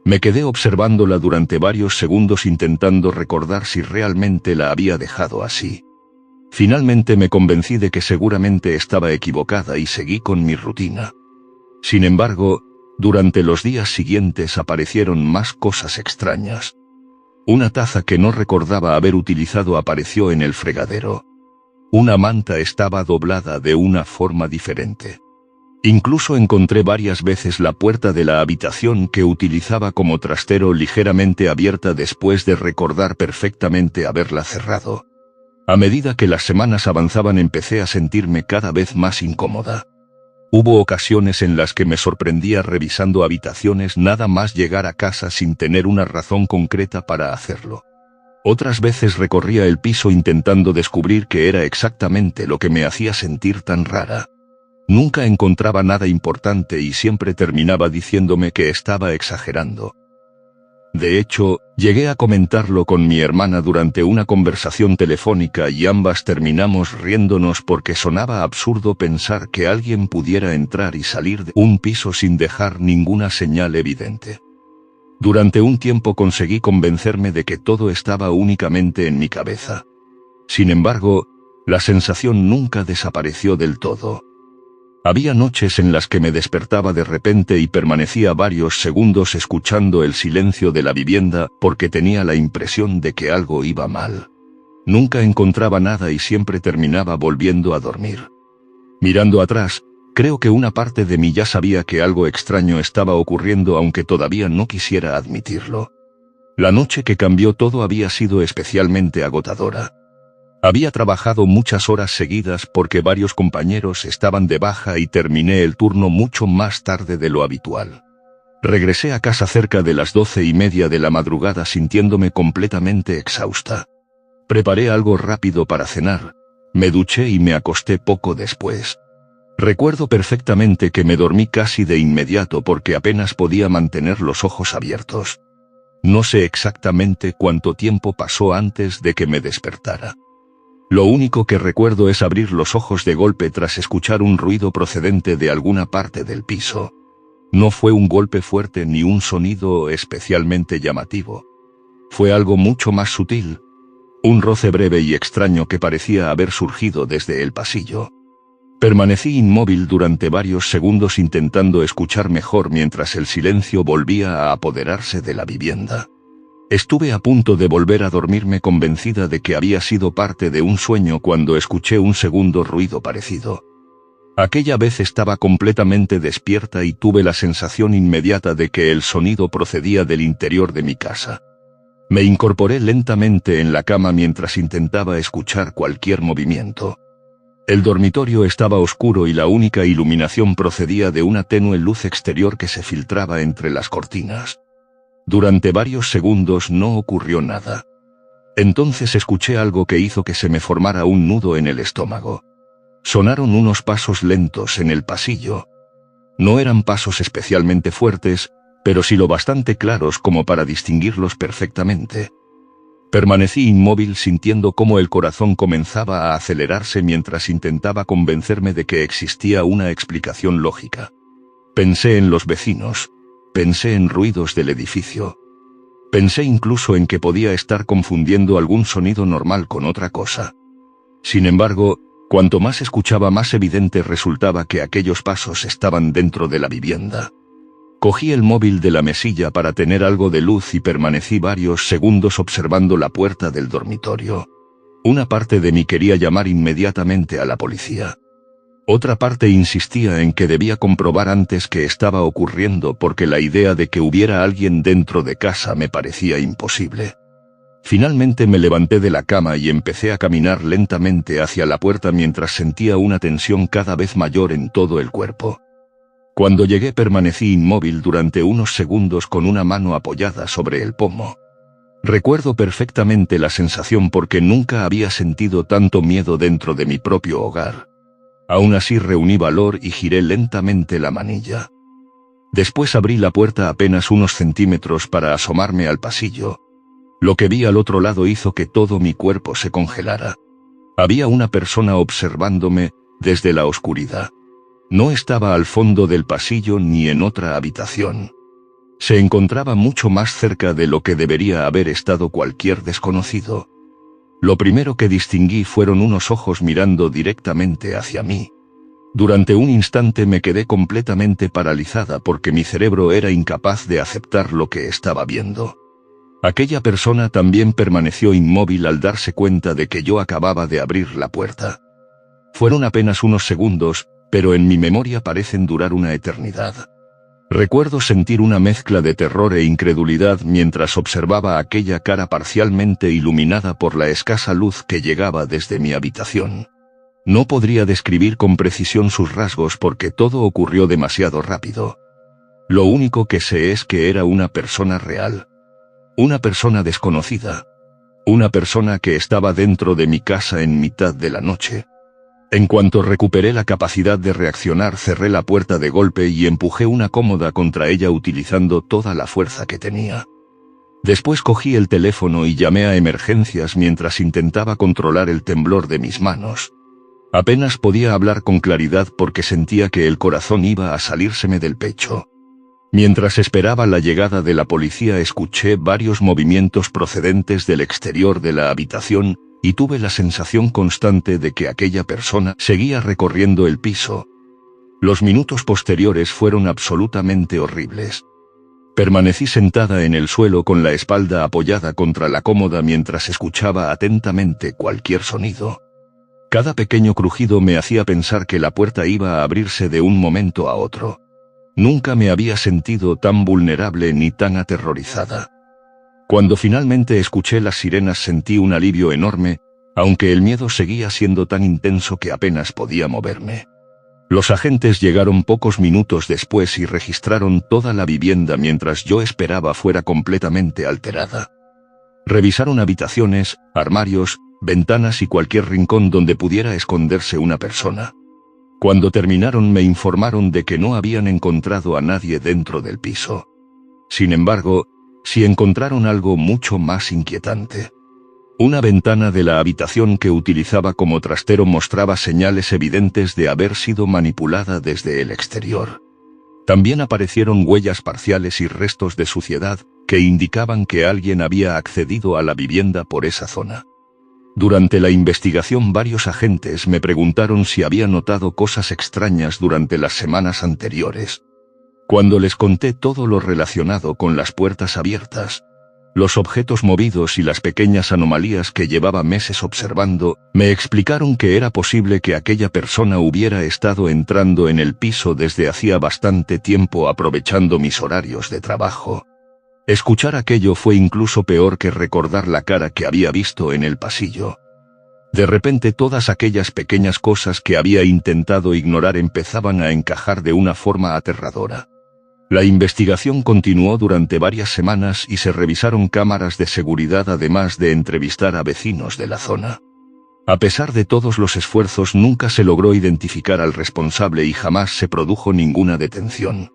Me quedé observándola durante varios segundos intentando recordar si realmente la había dejado así. Finalmente me convencí de que seguramente estaba equivocada y seguí con mi rutina. Sin embargo, durante los días siguientes aparecieron más cosas extrañas. Una taza que no recordaba haber utilizado apareció en el fregadero. Una manta estaba doblada de una forma diferente. Incluso encontré varias veces la puerta de la habitación que utilizaba como trastero ligeramente abierta después de recordar perfectamente haberla cerrado. A medida que las semanas avanzaban empecé a sentirme cada vez más incómoda. Hubo ocasiones en las que me sorprendía revisando habitaciones nada más llegar a casa sin tener una razón concreta para hacerlo. Otras veces recorría el piso intentando descubrir qué era exactamente lo que me hacía sentir tan rara. Nunca encontraba nada importante y siempre terminaba diciéndome que estaba exagerando. De hecho, llegué a comentarlo con mi hermana durante una conversación telefónica y ambas terminamos riéndonos porque sonaba absurdo pensar que alguien pudiera entrar y salir de un piso sin dejar ninguna señal evidente. Durante un tiempo conseguí convencerme de que todo estaba únicamente en mi cabeza. Sin embargo, la sensación nunca desapareció del todo. Había noches en las que me despertaba de repente y permanecía varios segundos escuchando el silencio de la vivienda porque tenía la impresión de que algo iba mal. Nunca encontraba nada y siempre terminaba volviendo a dormir. Mirando atrás, creo que una parte de mí ya sabía que algo extraño estaba ocurriendo aunque todavía no quisiera admitirlo. La noche que cambió todo había sido especialmente agotadora. Había trabajado muchas horas seguidas porque varios compañeros estaban de baja y terminé el turno mucho más tarde de lo habitual. Regresé a casa cerca de las 12:30 de la madrugada sintiéndome completamente exhausta. Preparé algo rápido para cenar, me duché y me acosté poco después. Recuerdo perfectamente que me dormí casi de inmediato porque apenas podía mantener los ojos abiertos. No sé exactamente cuánto tiempo pasó antes de que me despertara. Lo único que recuerdo es abrir los ojos de golpe tras escuchar un ruido procedente de alguna parte del piso. No fue un golpe fuerte ni un sonido especialmente llamativo. Fue algo mucho más sutil, un roce breve y extraño que parecía haber surgido desde el pasillo. Permanecí inmóvil durante varios segundos intentando escuchar mejor mientras el silencio volvía a apoderarse de la vivienda. Estuve a punto de volver a dormirme convencida de que había sido parte de un sueño cuando escuché un segundo ruido parecido. Aquella vez estaba completamente despierta y tuve la sensación inmediata de que el sonido procedía del interior de mi casa. Me incorporé lentamente en la cama mientras intentaba escuchar cualquier movimiento. El dormitorio estaba oscuro y la única iluminación procedía de una tenue luz exterior que se filtraba entre las cortinas. Durante varios segundos no ocurrió nada. Entonces escuché algo que hizo que se me formara un nudo en el estómago. Sonaron unos pasos lentos en el pasillo. No eran pasos especialmente fuertes, pero sí lo bastante claros como para distinguirlos perfectamente. Permanecí inmóvil sintiendo cómo el corazón comenzaba a acelerarse mientras intentaba convencerme de que existía una explicación lógica. Pensé en los vecinos, pensé en ruidos del edificio. Pensé incluso en que podía estar confundiendo algún sonido normal con otra cosa. Sin embargo, cuanto más escuchaba, más evidente resultaba que aquellos pasos estaban dentro de la vivienda. Cogí el móvil de la mesilla para tener algo de luz y permanecí varios segundos observando la puerta del dormitorio. Una parte de mí quería llamar inmediatamente a la policía. Otra parte insistía en que debía comprobar antes qué estaba ocurriendo porque la idea de que hubiera alguien dentro de casa me parecía imposible. Finalmente me levanté de la cama y empecé a caminar lentamente hacia la puerta mientras sentía una tensión cada vez mayor en todo el cuerpo. Cuando llegué permanecí inmóvil durante unos segundos con una mano apoyada sobre el pomo. Recuerdo perfectamente la sensación porque nunca había sentido tanto miedo dentro de mi propio hogar. Aún así reuní valor y giré lentamente la manilla. Después abrí la puerta apenas unos centímetros para asomarme al pasillo. Lo que vi al otro lado hizo que todo mi cuerpo se congelara. Había una persona observándome desde la oscuridad. No estaba al fondo del pasillo ni en otra habitación. Se encontraba mucho más cerca de lo que debería haber estado cualquier desconocido. Lo primero que distinguí fueron unos ojos mirando directamente hacia mí. Durante un instante me quedé completamente paralizada porque mi cerebro era incapaz de aceptar lo que estaba viendo. Aquella persona también permaneció inmóvil al darse cuenta de que yo acababa de abrir la puerta. Fueron apenas unos segundos, pero en mi memoria parecen durar una eternidad. Recuerdo sentir una mezcla de terror e incredulidad mientras observaba aquella cara parcialmente iluminada por la escasa luz que llegaba desde mi habitación. No podría describir con precisión sus rasgos porque todo ocurrió demasiado rápido. Lo único que sé es que era una persona real. Una persona desconocida. Una persona que estaba dentro de mi casa en mitad de la noche. En cuanto recuperé la capacidad de reaccionar, cerré la puerta de golpe y empujé una cómoda contra ella utilizando toda la fuerza que tenía. Después cogí el teléfono y llamé a emergencias mientras intentaba controlar el temblor de mis manos. Apenas podía hablar con claridad porque sentía que el corazón iba a salírseme del pecho. Mientras esperaba la llegada de la policía escuché varios movimientos procedentes del exterior de la habitación, y tuve la sensación constante de que aquella persona seguía recorriendo el piso. Los minutos posteriores fueron absolutamente horribles. Permanecí sentada en el suelo con la espalda apoyada contra la cómoda mientras escuchaba atentamente cualquier sonido. Cada pequeño crujido me hacía pensar que la puerta iba a abrirse de un momento a otro. Nunca me había sentido tan vulnerable ni tan aterrorizada. Cuando finalmente escuché las sirenas sentí un alivio enorme, aunque el miedo seguía siendo tan intenso que apenas podía moverme. Los agentes llegaron pocos minutos después y registraron toda la vivienda mientras yo esperaba fuera completamente alterada. Revisaron habitaciones, armarios, ventanas y cualquier rincón donde pudiera esconderse una persona. Cuando terminaron me informaron de que no habían encontrado a nadie dentro del piso. Sin embargo, sí encontraron algo mucho más inquietante. Una ventana de la habitación que utilizaba como trastero mostraba señales evidentes de haber sido manipulada desde el exterior. También aparecieron huellas parciales y restos de suciedad que indicaban que alguien había accedido a la vivienda por esa zona. Durante la investigación varios agentes me preguntaron si había notado cosas extrañas durante las semanas anteriores. Cuando les conté todo lo relacionado con las puertas abiertas, los objetos movidos y las pequeñas anomalías que llevaba meses observando, me explicaron que era posible que aquella persona hubiera estado entrando en el piso desde hacía bastante tiempo aprovechando mis horarios de trabajo. Escuchar aquello fue incluso peor que recordar la cara que había visto en el pasillo. De repente todas aquellas pequeñas cosas que había intentado ignorar empezaban a encajar de una forma aterradora. La investigación continuó durante varias semanas y se revisaron cámaras de seguridad además de entrevistar a vecinos de la zona. A pesar de todos los esfuerzos nunca se logró identificar al responsable y jamás se produjo ninguna detención.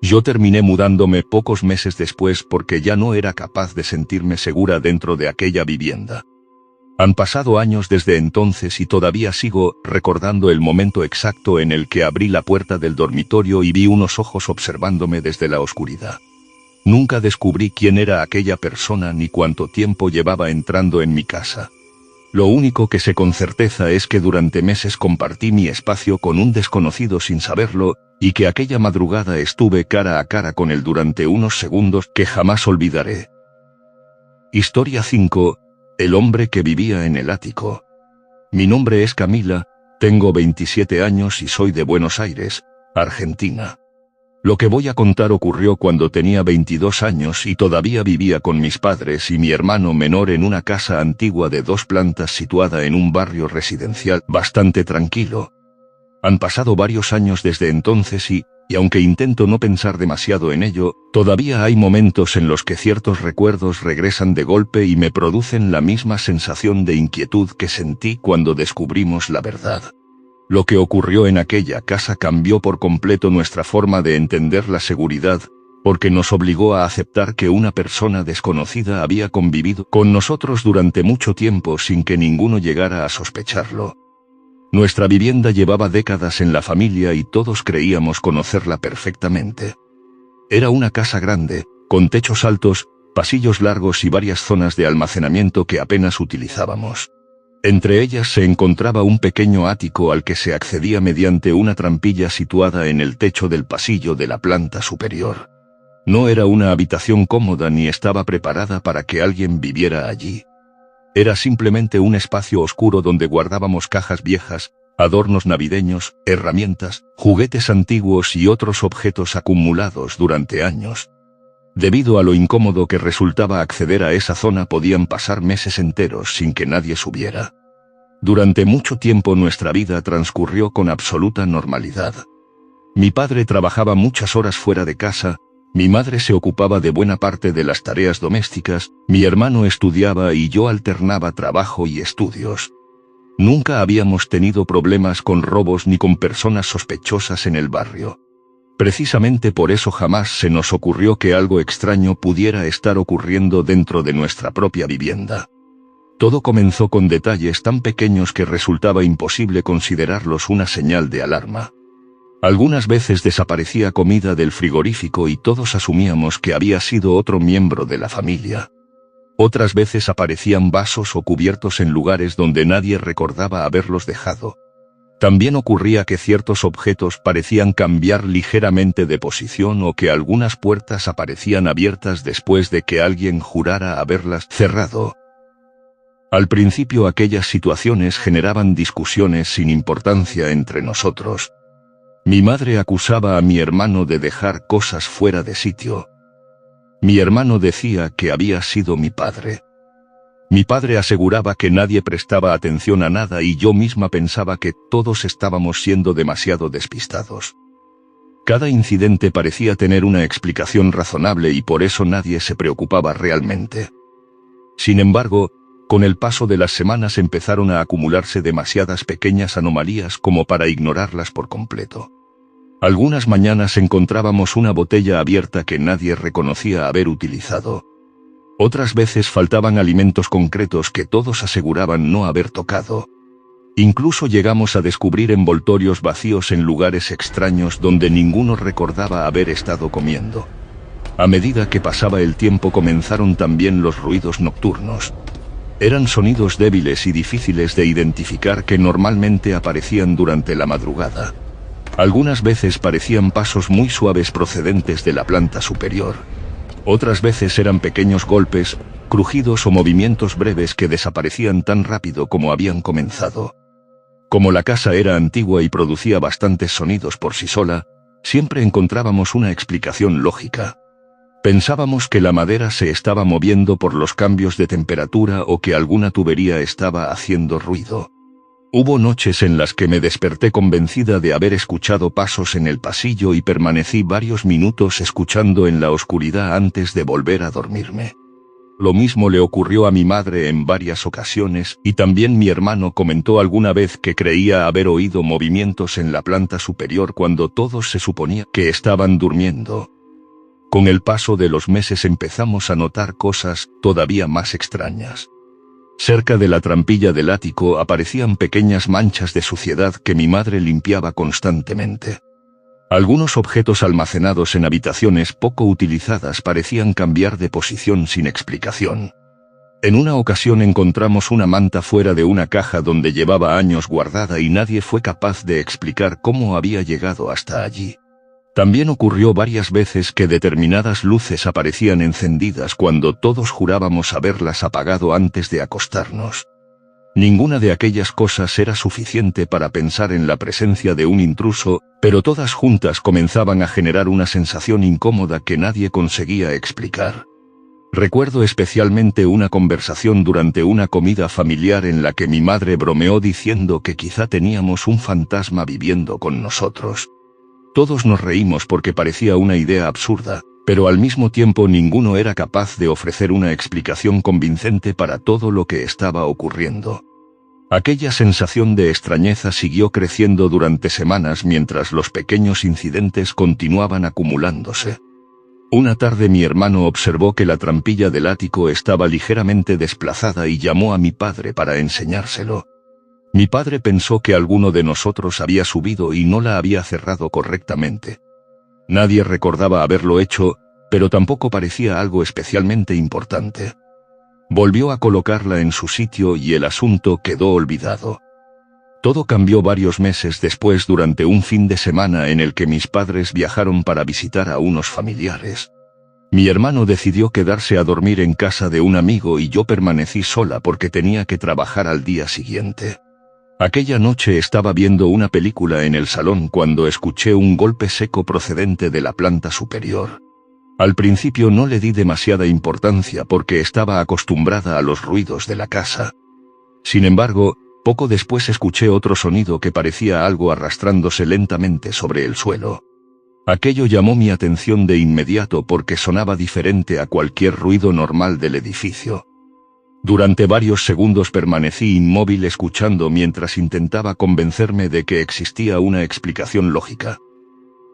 Yo terminé mudándome pocos meses después porque ya no era capaz de sentirme segura dentro de aquella vivienda. Han pasado años desde entonces y todavía sigo recordando el momento exacto en el que abrí la puerta del dormitorio y vi unos ojos observándome desde la oscuridad. Nunca descubrí quién era aquella persona ni cuánto tiempo llevaba entrando en mi casa. Lo único que sé con certeza es que durante meses compartí mi espacio con un desconocido sin saberlo, y que aquella madrugada estuve cara a cara con él durante unos segundos que jamás olvidaré. Historia 5. El hombre que vivía en el ático. Mi nombre es Camila, tengo 27 años y soy de Buenos Aires, Argentina. Lo que voy a contar ocurrió cuando tenía 22 años y todavía vivía con mis padres y mi hermano menor en una casa antigua de 2 plantas situada en un barrio residencial bastante tranquilo. Han pasado varios años desde entonces y aunque intento no pensar demasiado en ello, todavía hay momentos en los que ciertos recuerdos regresan de golpe y me producen la misma sensación de inquietud que sentí cuando descubrimos la verdad. Lo que ocurrió en aquella casa cambió por completo nuestra forma de entender la seguridad, porque nos obligó a aceptar que una persona desconocida había convivido con nosotros durante mucho tiempo sin que ninguno llegara a sospecharlo. Nuestra vivienda llevaba décadas en la familia y todos creíamos conocerla perfectamente. Era una casa grande, con techos altos, pasillos largos y varias zonas de almacenamiento que apenas utilizábamos. Entre ellas se encontraba un pequeño ático al que se accedía mediante una trampilla situada en el techo del pasillo de la planta superior. No era una habitación cómoda ni estaba preparada para que alguien viviera allí. Era simplemente un espacio oscuro donde guardábamos cajas viejas, adornos navideños, herramientas, juguetes antiguos y otros objetos acumulados durante años. Debido a lo incómodo que resultaba acceder a esa zona podían pasar meses enteros sin que nadie supiera. Durante mucho tiempo nuestra vida transcurrió con absoluta normalidad. Mi padre trabajaba muchas horas fuera de casa, mi madre se ocupaba de buena parte de las tareas domésticas, mi hermano estudiaba y yo alternaba trabajo y estudios. Nunca habíamos tenido problemas con robos ni con personas sospechosas en el barrio. Precisamente por eso jamás se nos ocurrió que algo extraño pudiera estar ocurriendo dentro de nuestra propia vivienda. Todo comenzó con detalles tan pequeños que resultaba imposible considerarlos una señal de alarma. Algunas veces desaparecía comida del frigorífico y todos asumíamos que había sido otro miembro de la familia. Otras veces aparecían vasos o cubiertos en lugares donde nadie recordaba haberlos dejado. También ocurría que ciertos objetos parecían cambiar ligeramente de posición o que algunas puertas aparecían abiertas después de que alguien jurara haberlas cerrado. Al principio aquellas situaciones generaban discusiones sin importancia entre nosotros. Mi madre acusaba a mi hermano de dejar cosas fuera de sitio. Mi hermano decía que había sido mi padre. Mi padre aseguraba que nadie prestaba atención a nada y yo misma pensaba que todos estábamos siendo demasiado despistados. Cada incidente parecía tener una explicación razonable y por eso nadie se preocupaba realmente. Sin embargo, con el paso de las semanas empezaron a acumularse demasiadas pequeñas anomalías como para ignorarlas por completo. Algunas mañanas encontrábamos una botella abierta que nadie reconocía haber utilizado. Otras veces faltaban alimentos concretos que todos aseguraban no haber tocado. Incluso llegamos a descubrir envoltorios vacíos en lugares extraños donde ninguno recordaba haber estado comiendo. A medida que pasaba el tiempo comenzaron también los ruidos nocturnos. Eran sonidos débiles y difíciles de identificar que normalmente aparecían durante la madrugada. Algunas veces parecían pasos muy suaves procedentes de la planta superior. Otras veces eran pequeños golpes, crujidos o movimientos breves que desaparecían tan rápido como habían comenzado. Como la casa era antigua y producía bastantes sonidos por sí sola, siempre encontrábamos una explicación lógica. Pensábamos que la madera se estaba moviendo por los cambios de temperatura o que alguna tubería estaba haciendo ruido. Hubo noches en las que me desperté convencida de haber escuchado pasos en el pasillo y permanecí varios minutos escuchando en la oscuridad antes de volver a dormirme. Lo mismo le ocurrió a mi madre en varias ocasiones, y también mi hermano comentó alguna vez que creía haber oído movimientos en la planta superior cuando todos se suponía que estaban durmiendo. Con el paso de los meses empezamos a notar cosas todavía más extrañas. Cerca de la trampilla del ático aparecían pequeñas manchas de suciedad que mi madre limpiaba constantemente. Algunos objetos almacenados en habitaciones poco utilizadas parecían cambiar de posición sin explicación. En una ocasión encontramos una manta fuera de una caja donde llevaba años guardada y nadie fue capaz de explicar cómo había llegado hasta allí. También ocurrió varias veces que determinadas luces aparecían encendidas cuando todos jurábamos haberlas apagado antes de acostarnos. Ninguna de aquellas cosas era suficiente para pensar en la presencia de un intruso, pero todas juntas comenzaban a generar una sensación incómoda que nadie conseguía explicar. Recuerdo especialmente una conversación durante una comida familiar en la que mi madre bromeó diciendo que quizá teníamos un fantasma viviendo con nosotros. Todos nos reímos porque parecía una idea absurda, pero al mismo tiempo ninguno era capaz de ofrecer una explicación convincente para todo lo que estaba ocurriendo. Aquella sensación de extrañeza siguió creciendo durante semanas mientras los pequeños incidentes continuaban acumulándose. Una tarde mi hermano observó que la trampilla del ático estaba ligeramente desplazada y llamó a mi padre para enseñárselo. Mi padre pensó que alguno de nosotros había subido y no la había cerrado correctamente. Nadie recordaba haberlo hecho, pero tampoco parecía algo especialmente importante. Volvió a colocarla en su sitio y el asunto quedó olvidado. Todo cambió varios meses después durante un fin de semana en el que mis padres viajaron para visitar a unos familiares. Mi hermano decidió quedarse a dormir en casa de un amigo y yo permanecí sola porque tenía que trabajar al día siguiente. Aquella noche estaba viendo una película en el salón cuando escuché un golpe seco procedente de la planta superior. Al principio no le di demasiada importancia porque estaba acostumbrada a los ruidos de la casa. Sin embargo, poco después escuché otro sonido que parecía algo arrastrándose lentamente sobre el suelo. Aquello llamó mi atención de inmediato porque sonaba diferente a cualquier ruido normal del edificio. Durante varios segundos permanecí inmóvil escuchando mientras intentaba convencerme de que existía una explicación lógica.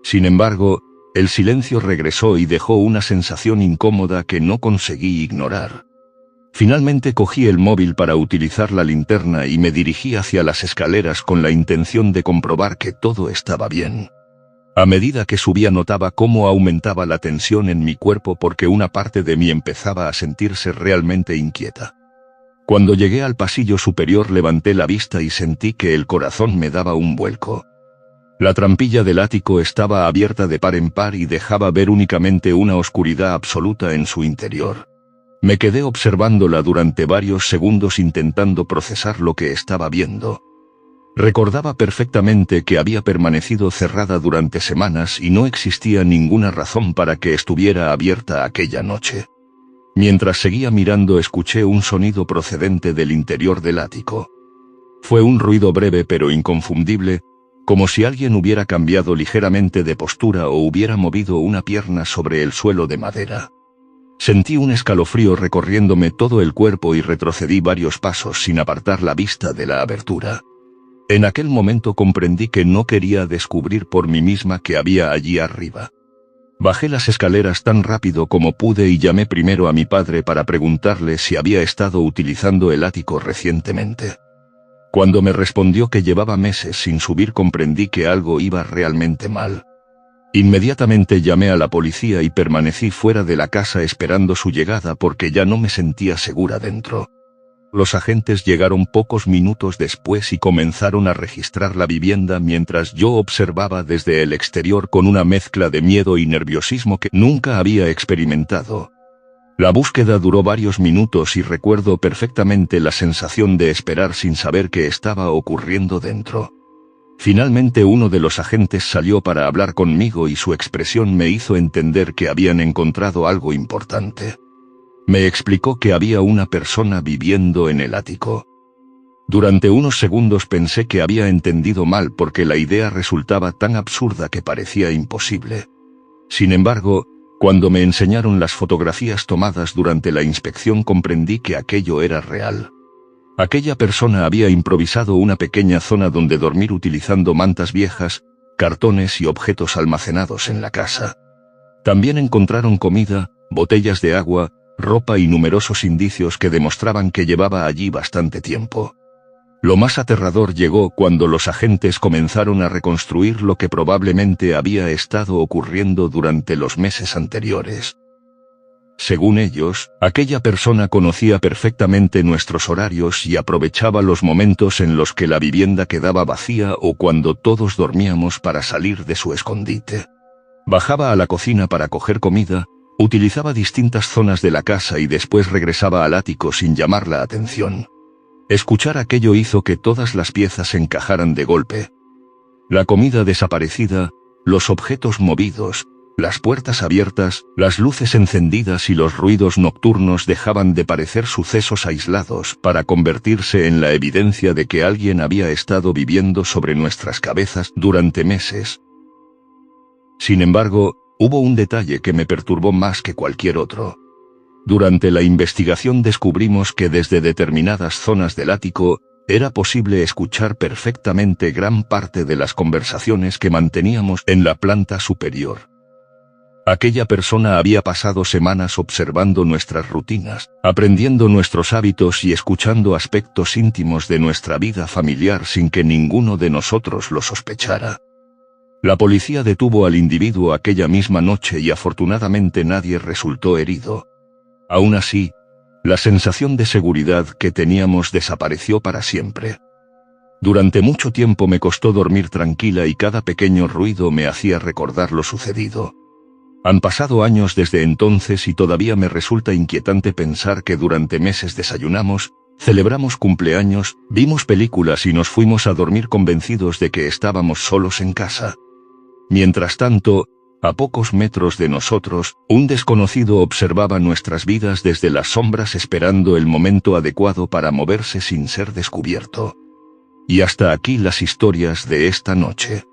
Sin embargo, el silencio regresó y dejó una sensación incómoda que no conseguí ignorar. Finalmente cogí el móvil para utilizar la linterna y me dirigí hacia las escaleras con la intención de comprobar que todo estaba bien. A medida que subía notaba cómo aumentaba la tensión en mi cuerpo porque una parte de mí empezaba a sentirse realmente inquieta. Cuando llegué al pasillo superior levanté la vista y sentí que el corazón me daba un vuelco. La trampilla del ático estaba abierta de par en par y dejaba ver únicamente una oscuridad absoluta en su interior. Me quedé observándola durante varios segundos intentando procesar lo que estaba viendo. Recordaba perfectamente que había permanecido cerrada durante semanas y no existía ninguna razón para que estuviera abierta aquella noche. Mientras seguía mirando escuché un sonido procedente del interior del ático. Fue un ruido breve pero inconfundible, como si alguien hubiera cambiado ligeramente de postura o hubiera movido una pierna sobre el suelo de madera. Sentí un escalofrío recorriéndome todo el cuerpo y retrocedí varios pasos sin apartar la vista de la abertura. En aquel momento comprendí que no quería descubrir por mí misma qué había allí arriba. Bajé las escaleras tan rápido como pude y llamé primero a mi padre para preguntarle si había estado utilizando el ático recientemente. Cuando me respondió que llevaba meses sin subir comprendí que algo iba realmente mal. Inmediatamente llamé a la policía y permanecí fuera de la casa esperando su llegada porque ya no me sentía segura dentro. Los agentes llegaron pocos minutos después y comenzaron a registrar la vivienda mientras yo observaba desde el exterior con una mezcla de miedo y nerviosismo que nunca había experimentado. La búsqueda duró varios minutos y recuerdo perfectamente la sensación de esperar sin saber qué estaba ocurriendo dentro. Finalmente uno de los agentes salió para hablar conmigo y su expresión me hizo entender que habían encontrado algo importante. Me explicó que había una persona viviendo en el ático. Durante unos segundos pensé que había entendido mal porque la idea resultaba tan absurda que parecía imposible. Sin embargo, cuando me enseñaron las fotografías tomadas durante la inspección comprendí que aquello era real. Aquella persona había improvisado una pequeña zona donde dormir utilizando mantas viejas, cartones y objetos almacenados en la casa. También encontraron comida, botellas de agua, ropa y numerosos indicios que demostraban que llevaba allí bastante tiempo. Lo más aterrador llegó cuando los agentes comenzaron a reconstruir lo que probablemente había estado ocurriendo durante los meses anteriores. Según ellos, aquella persona conocía perfectamente nuestros horarios y aprovechaba los momentos en los que la vivienda quedaba vacía o cuando todos dormíamos para salir de su escondite. Bajaba a la cocina para coger comida, utilizaba distintas zonas de la casa y después regresaba al ático sin llamar la atención. Escuchar aquello hizo que todas las piezas encajaran de golpe. La comida desaparecida, los objetos movidos, las puertas abiertas, las luces encendidas y los ruidos nocturnos dejaban de parecer sucesos aislados para convertirse en la evidencia de que alguien había estado viviendo sobre nuestras cabezas durante meses. Sin embargo, hubo un detalle que me perturbó más que cualquier otro. Durante la investigación descubrimos que desde determinadas zonas del ático, era posible escuchar perfectamente gran parte de las conversaciones que manteníamos en la planta superior. Aquella persona había pasado semanas observando nuestras rutinas, aprendiendo nuestros hábitos y escuchando aspectos íntimos de nuestra vida familiar sin que ninguno de nosotros lo sospechara. La policía detuvo al individuo aquella misma noche y afortunadamente nadie resultó herido. Aún así, la sensación de seguridad que teníamos desapareció para siempre. Durante mucho tiempo me costó dormir tranquila y cada pequeño ruido me hacía recordar lo sucedido. Han pasado años desde entonces y todavía me resulta inquietante pensar que durante meses desayunamos, celebramos cumpleaños, vimos películas y nos fuimos a dormir convencidos de que estábamos solos en casa. Mientras tanto, a pocos metros de nosotros, un desconocido observaba nuestras vidas desde las sombras esperando el momento adecuado para moverse sin ser descubierto. Y hasta aquí las historias de esta noche.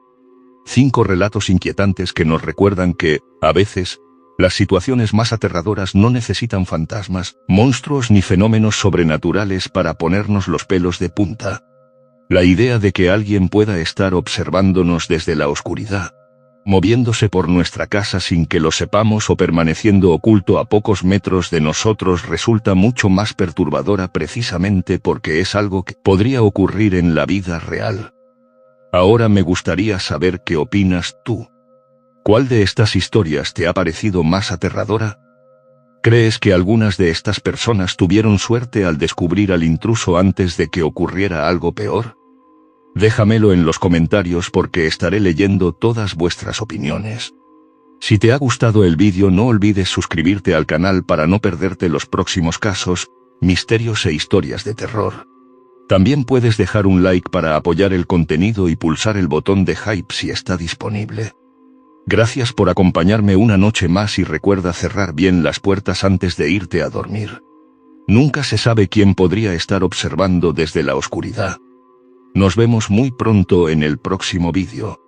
5 relatos inquietantes que nos recuerdan que, a veces, las situaciones más aterradoras no necesitan fantasmas, monstruos ni fenómenos sobrenaturales para ponernos los pelos de punta. La idea de que alguien pueda estar observándonos desde la oscuridad, moviéndose por nuestra casa sin que lo sepamos o permaneciendo oculto a pocos metros de nosotros resulta mucho más perturbadora precisamente porque es algo que podría ocurrir en la vida real. Ahora me gustaría saber qué opinas tú. ¿Cuál de estas historias te ha parecido más aterradora? ¿Crees que algunas de estas personas tuvieron suerte al descubrir al intruso antes de que ocurriera algo peor? Déjamelo en los comentarios porque estaré leyendo todas vuestras opiniones. Si te ha gustado el vídeo no olvides suscribirte al canal para no perderte los próximos casos, misterios e historias de terror. También puedes dejar un like para apoyar el contenido y pulsar el botón de hype si está disponible. Gracias por acompañarme una noche más y recuerda cerrar bien las puertas antes de irte a dormir. Nunca se sabe quién podría estar observando desde la oscuridad. Nos vemos muy pronto en el próximo vídeo.